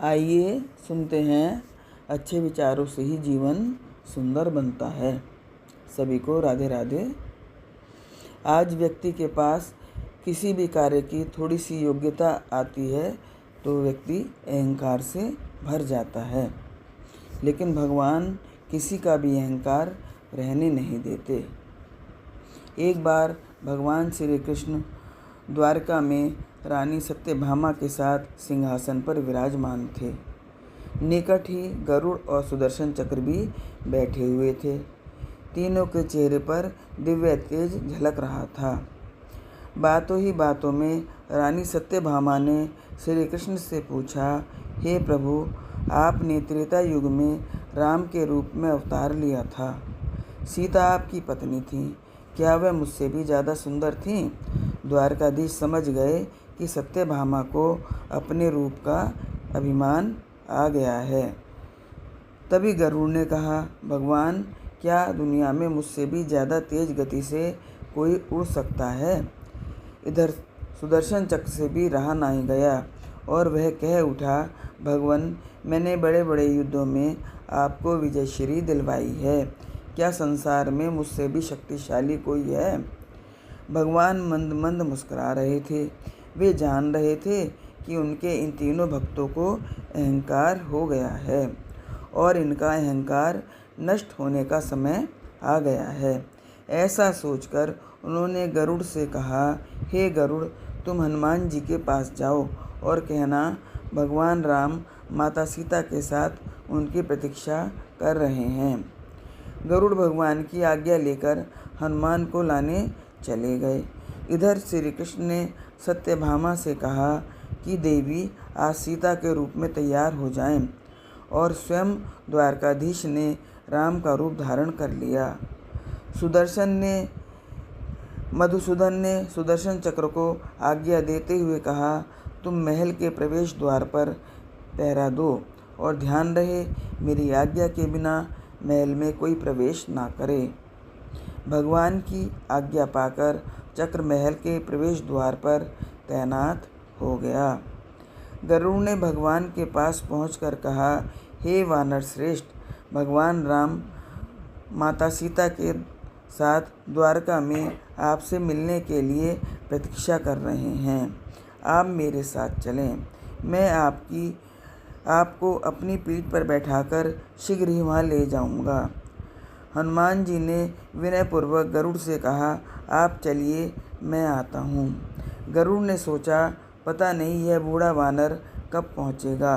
आइए सुनते हैं, अच्छे विचारों से ही जीवन सुंदर बनता है। सभी को राधे राधे। आज व्यक्ति के पास किसी भी कार्य की थोड़ी सी योग्यता आती है तो व्यक्ति अहंकार से भर जाता है, लेकिन भगवान किसी का भी अहंकार रहने नहीं देते। एक बार भगवान श्री कृष्ण द्वारका में रानी सत्यभामा के साथ सिंहासन पर विराजमान थे। निकट ही गरुड़ और सुदर्शन चक्र भी बैठे हुए थे। तीनों के चेहरे पर दिव्य तेज झलक रहा था। बातों ही बातों में रानी सत्यभामा ने श्री कृष्ण से पूछा, हे प्रभु, आपने त्रेता युग में राम के रूप में अवतार लिया था। सीता आपकी पत्नी थी, क्या वह मुझसे भी ज़्यादा सुंदर थीं? द्वारकाधीश समझ गए कि सत्यभामा को अपने रूप का अभिमान आ गया है। तभी गरुड़ ने कहा, भगवान, क्या दुनिया में मुझसे भी ज़्यादा तेज गति से कोई उड़ सकता है? इधर सुदर्शन चक्र से भी रहा नहीं गया और वह कह उठा, भगवान, मैंने बड़े बड़े युद्धों में आपको विजयश्री दिलवाई है, क्या संसार में मुझसे भी शक्तिशाली कोई है? भगवान मंद मंद मुस्कुरा रहे थे। वे जान रहे थे कि उनके इन तीनों भक्तों को अहंकार हो गया है और इनका अहंकार नष्ट होने का समय आ गया है। ऐसा सोचकर उन्होंने गरुड़ से कहा, हे गरुड़, तुम हनुमान जी के पास जाओ और कहना, भगवान राम माता सीता के साथ उनकी प्रतीक्षा कर रहे हैं। गरुड़ भगवान की आज्ञा लेकर हनुमान को लाने चले गए। इधर श्री कृष्ण ने सत्यभामा से कहा कि देवी आज सीता के रूप में तैयार हो जाएं, और स्वयं द्वारकाधीश ने राम का रूप धारण कर लिया। मधुसूदन ने सुदर्शन चक्र को आज्ञा देते हुए कहा, तुम महल के प्रवेश द्वार पर पहरा दो और ध्यान रहे मेरी आज्ञा के बिना महल में कोई प्रवेश ना करे। भगवान की आज्ञा पाकर चक्र महल के प्रवेश द्वार पर तैनात हो गया। गरुड़ ने भगवान के पास पहुंचकर कहा, हे वानर श्रेष्ठ, भगवान राम माता सीता के साथ द्वारका में आपसे मिलने के लिए प्रतीक्षा कर रहे हैं। आप मेरे साथ चलें, मैं आपको अपनी पीठ पर बैठाकर शीघ्र ही वहाँ ले जाऊँगा। हनुमान जी ने विनयपूर्वक गरुड़ से कहा, आप चलिए, मैं आता हूँ। गरुड़ ने सोचा, पता नहीं यह बूढ़ा वानर कब पहुँचेगा,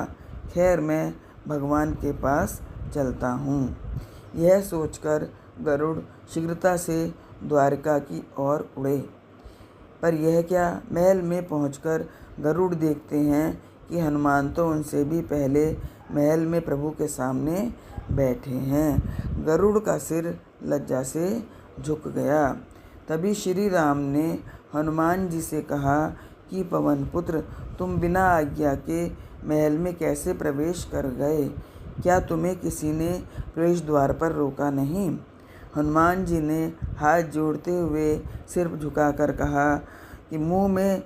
खैर मैं भगवान के पास चलता हूँ। यह सोचकर गरुड़ शीघ्रता से द्वारका की ओर उड़े। पर यह क्या, महल में पहुंचकर गरुड़ देखते हैं कि हनुमान तो उनसे भी पहले महल में प्रभु के सामने बैठे हैं। गरुड़ का सिर लज्जा से झुक गया। तभी श्री राम ने हनुमान जी से कहा कि पवन पुत्र, तुम बिना आज्ञा के महल में कैसे प्रवेश कर गए? क्या तुम्हें किसी ने प्रवेश द्वार पर रोका नहीं? हनुमान जी ने हाथ जोड़ते हुए सिर झुकाकर कहा कि मुंह में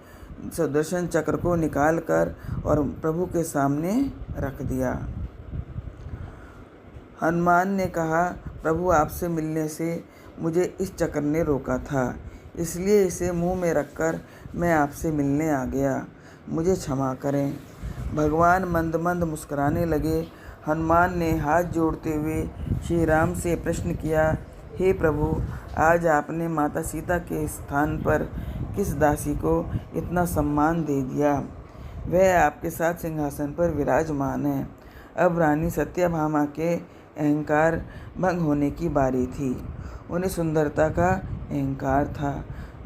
सुदर्शन चक्र को निकालकर और प्रभु के सामने रख दिया। हनुमान ने कहा, प्रभु आपसे मिलने से मुझे इस चक्र ने रोका था, इसलिए इसे मुंह में रखकर मैं आपसे मिलने आ गया, मुझे क्षमा करें। भगवान मंद मंद मुस्कुराने लगे। हनुमान ने हाथ जोड़ते हुए श्री राम से प्रश्न किया, हे प्रभु, आज आपने माता सीता के स्थान पर किस दासी को इतना सम्मान दे दिया? वह आपके साथ सिंहासन पर विराजमान है। अब रानी सत्यभामा के अहंकार भंग होने की बारी थी। उन्हें सुंदरता का अहंकार था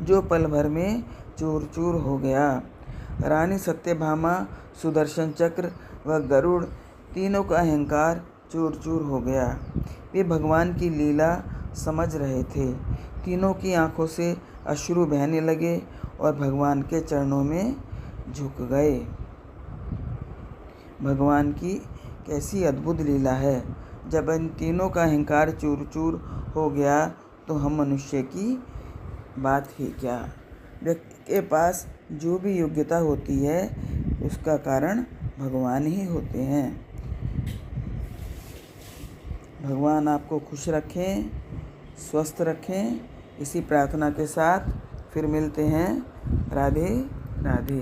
जो पल भर में चूर चूर हो गया। रानी सत्यभामा, सुदर्शन चक्र व गरुड़ तीनों का अहंकार चूर चूर हो गया। वे भगवान की लीला समझ रहे थे। तीनों की आंखों से अश्रु बहने लगे और भगवान के चरणों में झुक गए। भगवान की कैसी अद्भुत लीला है। जब इन तीनों का अहंकार चूर चूर हो गया तो हम मनुष्य की बात ही क्या। व्यक्ति के पास जो भी योग्यता होती है उसका कारण भगवान ही होते हैं। भगवान आपको खुश रखें, स्वस्थ रखें। इसी प्रार्थना के साथ फिर मिलते हैं। राधे राधे।